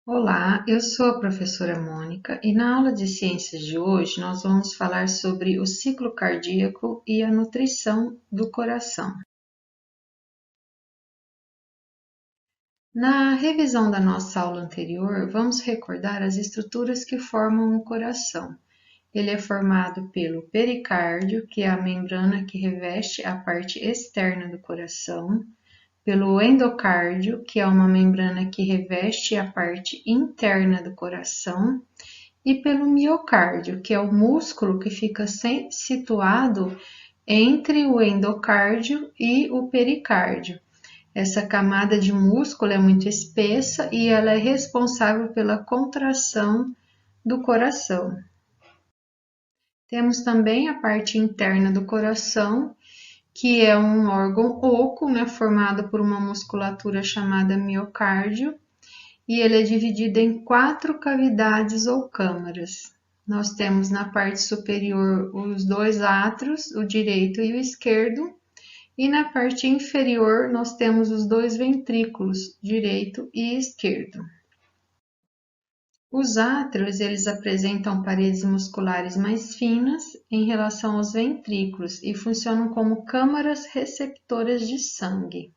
Olá, eu sou a professora Mônica e na aula de ciências de hoje nós vamos falar sobre o ciclo cardíaco e a nutrição do coração. Na revisão da nossa aula anterior, vamos recordar as estruturas que formam o coração. Ele é formado pelo pericárdio, que é a membrana que reveste a parte externa do coração, pelo endocárdio, que é uma membrana que reveste a parte interna do coração, e pelo miocárdio, que é o músculo que fica situado entre o endocárdio e o pericárdio. Essa camada de músculo é muito espessa e ela é responsável pela contração do coração. Temos também a parte interna do coração, que é um órgão oco, formado por uma musculatura chamada miocárdio, e ele é dividido em 4 cavidades ou câmaras. Nós temos na parte superior os 2 átrios, o direito e o esquerdo, e na parte inferior nós temos os 2 ventrículos, direito e esquerdo. Os átrios, eles apresentam paredes musculares mais finas em relação aos ventrículos e funcionam como câmaras receptoras de sangue.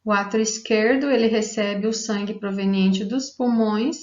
O átrio esquerdo, ele recebe o sangue proveniente dos pulmões,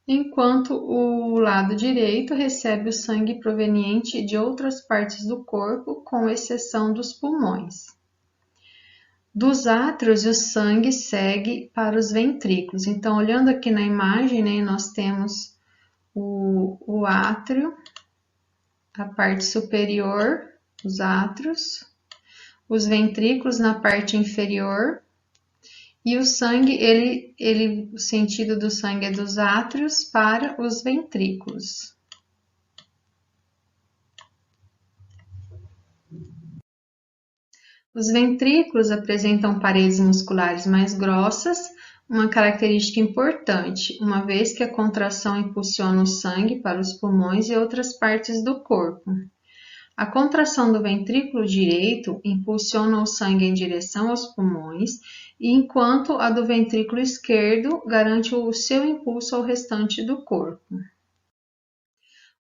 enquanto o lado direito recebe o sangue proveniente de outras partes do corpo, com exceção dos pulmões. Dos átrios, o sangue segue para os ventrículos. Então, olhando aqui na imagem, nós temos o átrio, a parte superior, os átrios, os ventrículos na parte inferior, e o sangue, o sentido do sangue é dos átrios para os ventrículos. Os ventrículos apresentam paredes musculares mais grossas, uma característica importante, uma vez que a contração impulsiona o sangue para os pulmões e outras partes do corpo. A contração do ventrículo direito impulsiona o sangue em direção aos pulmões, enquanto a do ventrículo esquerdo garante o seu impulso ao restante do corpo.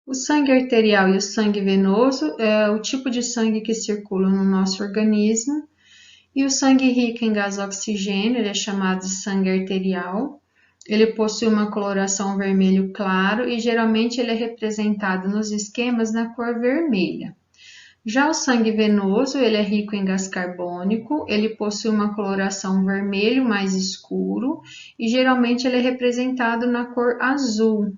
O sangue arterial e o sangue venoso é o tipo de sangue que circula no nosso organismo, e o sangue rico em gás oxigênio, ele é chamado de sangue arterial. Ele possui uma coloração vermelho claro e geralmente ele é representado nos esquemas na cor vermelha. Já o sangue venoso, ele é rico em gás carbônico, ele possui uma coloração vermelho mais escuro e geralmente ele é representado na cor azul.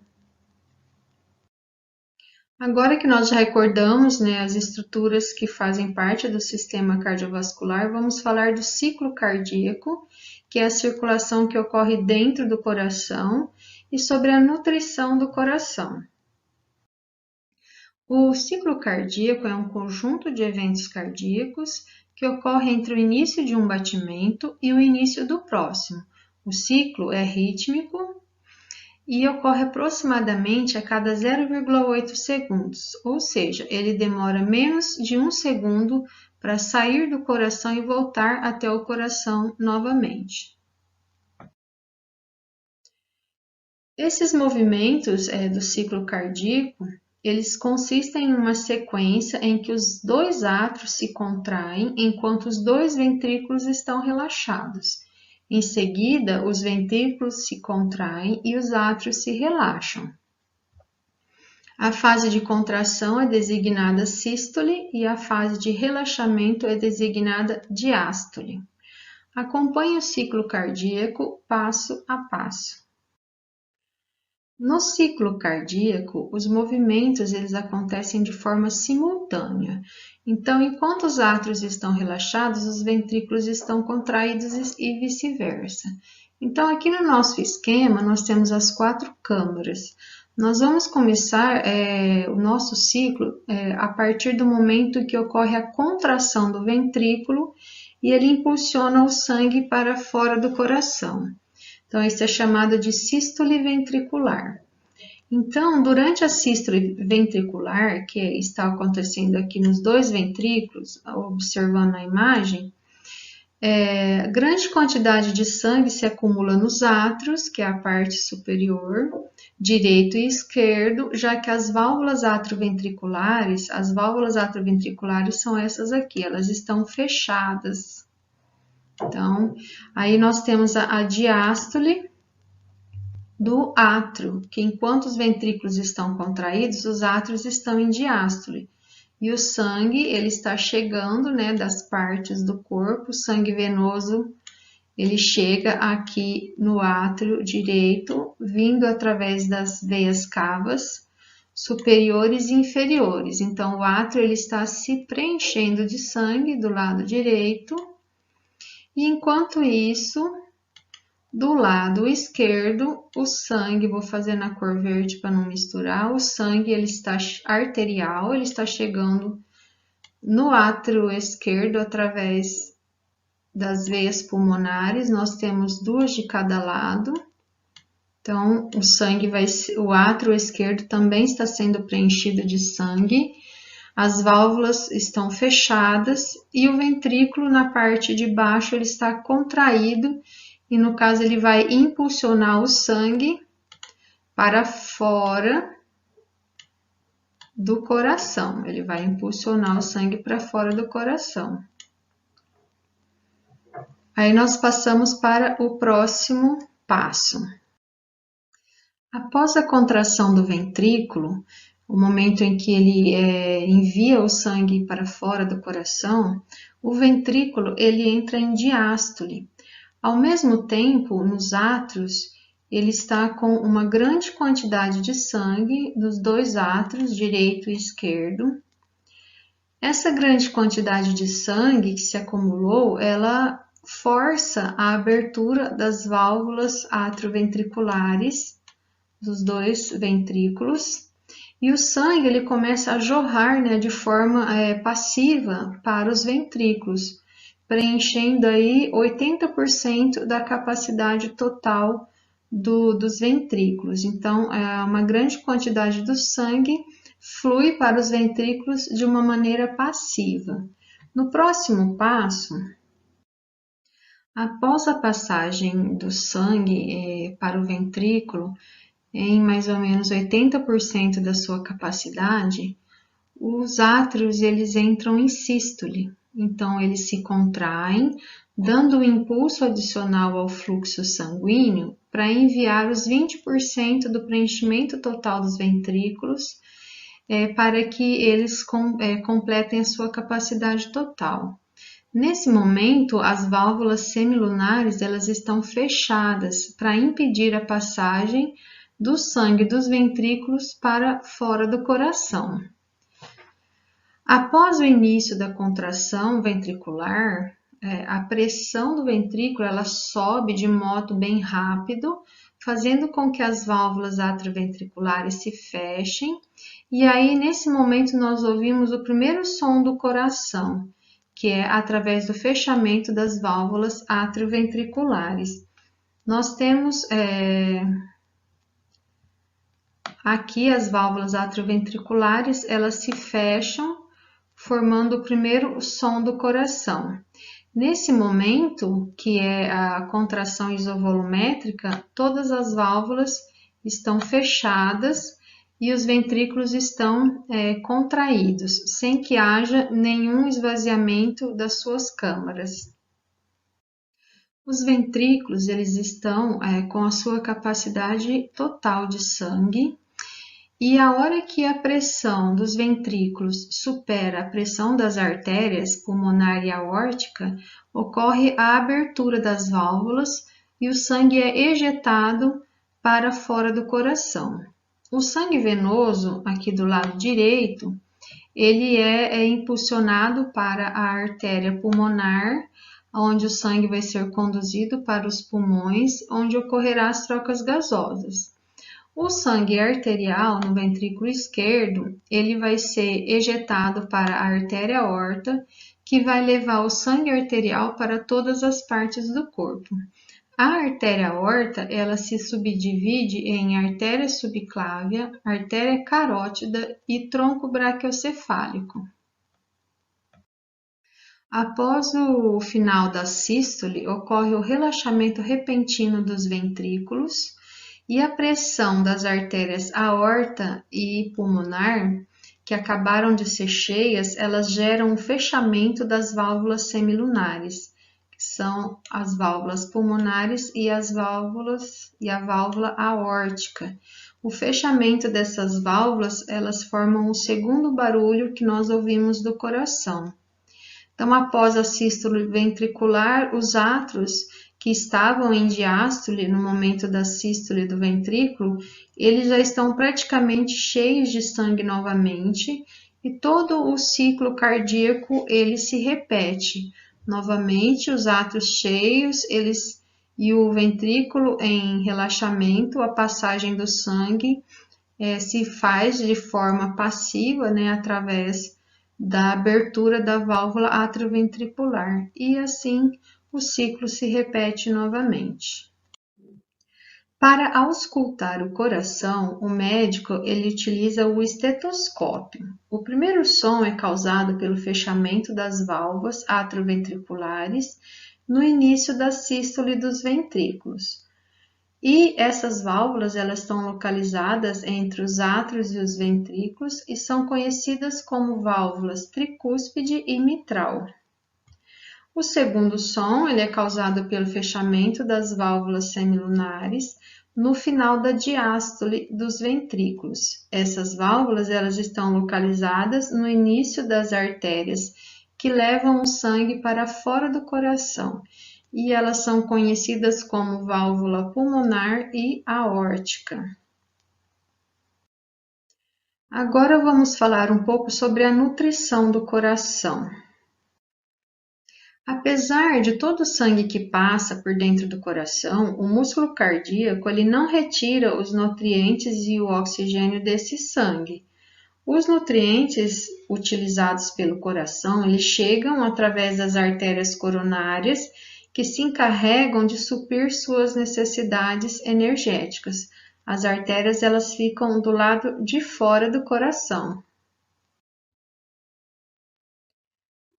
Agora que nós já recordamos, as estruturas que fazem parte do sistema cardiovascular, vamos falar do ciclo cardíaco, que é a circulação que ocorre dentro do coração, e sobre a nutrição do coração. O ciclo cardíaco é um conjunto de eventos cardíacos que ocorre entre o início de um batimento e o início do próximo. O ciclo é rítmico e ocorre aproximadamente a cada 0,8 segundos, ou seja, ele demora menos de 1 segundo para sair do coração e voltar até o coração novamente. Esses movimentos do ciclo cardíaco, eles consistem em uma sequência em que os 2 átrios se contraem enquanto os 2 ventrículos estão relaxados. Em seguida, os ventrículos se contraem e os átrios se relaxam. A fase de contração é designada sístole e a fase de relaxamento é designada diástole. Acompanhe o ciclo cardíaco passo a passo. No ciclo cardíaco, os movimentos eles acontecem de forma simultânea. Então, enquanto os átrios estão relaxados, os ventrículos estão contraídos e vice-versa. Então, aqui no nosso esquema, nós temos as 4 câmaras. Nós vamos começar o nosso ciclo a partir do momento que ocorre a contração do ventrículo e ele impulsiona o sangue para fora do coração. Então, isso é chamado de sístole ventricular. Então, durante a sístole ventricular, que está acontecendo aqui nos 2 ventrículos, observando a imagem, Grande quantidade de sangue se acumula nos átrios, que é a parte superior, direito e esquerdo, já que as válvulas atrioventriculares são essas aqui, elas estão fechadas. Então, aí nós temos a diástole do átrio, que enquanto os ventrículos estão contraídos, os átrios estão em diástole. E o sangue, ele está chegando, né, das partes do corpo, o sangue venoso, ele chega aqui no átrio direito, vindo através das veias cavas superiores e inferiores. Então, o átrio, ele está se preenchendo de sangue do lado direito, e enquanto isso, do lado esquerdo, o sangue, vou fazer na cor verde para não misturar, o sangue ele está arterial, ele está chegando no átrio esquerdo através das veias pulmonares, nós temos duas de cada lado. Então, o átrio esquerdo também está sendo preenchido de sangue. As válvulas estão fechadas e o ventrículo na parte de baixo ele está contraído. E no caso, ele vai impulsionar o sangue para fora do coração. Ele vai impulsionar o sangue para fora do coração. Aí nós passamos para o próximo passo. Após a contração do ventrículo, o momento em que ele envia o sangue para fora do coração, o ventrículo ele entra em diástole. Ao mesmo tempo, nos átrios, ele está com uma grande quantidade de sangue nos dois átrios, direito e esquerdo. Essa grande quantidade de sangue que se acumulou, ela força a abertura das válvulas atrioventriculares, dos dois ventrículos, e o sangue ele começa a jorrar, né, de forma passiva para os ventrículos, preenchendo aí 80% da capacidade total dos ventrículos. Então, uma grande quantidade do sangue flui para os ventrículos de uma maneira passiva. No próximo passo, após a passagem do sangue para o ventrículo, em mais ou menos 80% da sua capacidade, os átrios eles entram em sístole. Então, eles se contraem, dando um impulso adicional ao fluxo sanguíneo para enviar os 20% do preenchimento total dos ventrículos para que eles completem a sua capacidade total. Nesse momento, as válvulas semilunares elas estão fechadas para impedir a passagem do sangue dos ventrículos para fora do coração. Após o início da contração ventricular, a pressão do ventrículo ela sobe de modo bem rápido, fazendo com que as válvulas atrioventriculares se fechem, e aí nesse momento nós ouvimos o primeiro som do coração, que é através do fechamento das válvulas atrioventriculares. Nós temos aqui as válvulas atrioventriculares, elas se fecham, formando o primeiro som do coração. Nesse momento, que é a contração isovolumétrica, todas as válvulas estão fechadas e os ventrículos estão contraídos, sem que haja nenhum esvaziamento das suas câmaras. Os ventrículos eles estão com a sua capacidade total de sangue, e a hora que a pressão dos ventrículos supera a pressão das artérias pulmonar e aórtica, ocorre a abertura das válvulas e o sangue é ejetado para fora do coração. O sangue venoso, aqui do lado direito, ele é impulsionado para a artéria pulmonar, onde o sangue vai ser conduzido para os pulmões, onde ocorrerá as trocas gasosas. O sangue arterial no ventrículo esquerdo, ele vai ser ejetado para a artéria aorta, que vai levar o sangue arterial para todas as partes do corpo. A artéria aorta, ela se subdivide em artéria subclávia, artéria carótida e tronco braquiocefálico. Após o final da sístole, ocorre o relaxamento repentino dos ventrículos e a pressão das artérias aorta e pulmonar, que acabaram de ser cheias, elas geram o fechamento das válvulas semilunares, que são as válvulas pulmonares e a válvula aórtica. O fechamento dessas válvulas, elas formam o segundo barulho que nós ouvimos do coração. Então, após a sístole ventricular, os átrios que estavam em diástole no momento da sístole do ventrículo, eles já estão praticamente cheios de sangue novamente e todo o ciclo cardíaco ele se repete. Novamente, os átrios cheios, e o ventrículo em relaxamento, a passagem do sangue se faz de forma passiva, né, através da abertura da válvula atrioventricular, e assim o ciclo se repete novamente. Para auscultar o coração, o médico ele utiliza o estetoscópio. O primeiro som é causado pelo fechamento das válvulas atrioventriculares no início da sístole dos ventrículos. E essas válvulas elas estão localizadas entre os átrios e os ventrículos e são conhecidas como válvulas tricúspide e mitral. O segundo som ele é causado pelo fechamento das válvulas semilunares no final da diástole dos ventrículos. Essas válvulas elas estão localizadas no início das artérias que levam o sangue para fora do coração e elas são conhecidas como válvula pulmonar e aórtica. Agora vamos falar um pouco sobre a nutrição do coração. Apesar de todo o sangue que passa por dentro do coração, o músculo cardíaco ele não retira os nutrientes e o oxigênio desse sangue. Os nutrientes utilizados pelo coração, eles chegam através das artérias coronárias, que se encarregam de suprir suas necessidades energéticas. As artérias elas ficam do lado de fora do coração.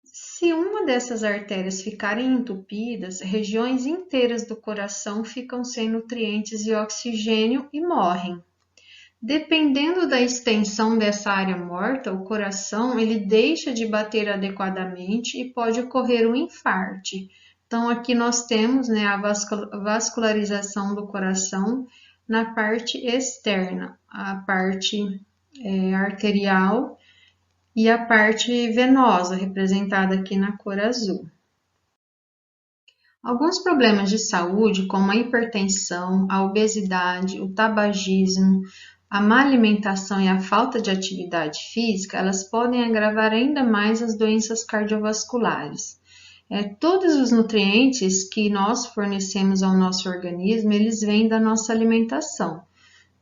Se uma dessas artérias ficarem entupidas, regiões inteiras do coração ficam sem nutrientes e oxigênio e morrem. Dependendo da extensão dessa área morta, o coração ele deixa de bater adequadamente e pode ocorrer um infarto. Então, aqui nós temos, né, a vascularização do coração na parte externa, a parte arterial e a parte venosa, representada aqui na cor azul. Alguns problemas de saúde, como a hipertensão, a obesidade, o tabagismo, a má alimentação e a falta de atividade física, elas podem agravar ainda mais as doenças cardiovasculares. Todos os nutrientes que nós fornecemos ao nosso organismo, eles vêm da nossa alimentação.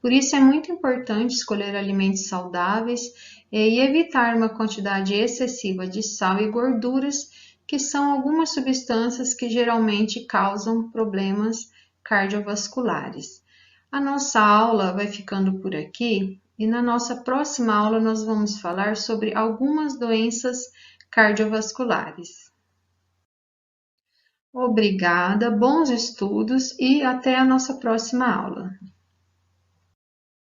Por isso é muito importante escolher alimentos saudáveis e evitar uma quantidade excessiva de sal e gorduras, que são algumas substâncias que geralmente causam problemas cardiovasculares. A nossa aula vai ficando por aqui e na nossa próxima aula nós vamos falar sobre algumas doenças cardiovasculares. Obrigada, bons estudos e até a nossa próxima aula.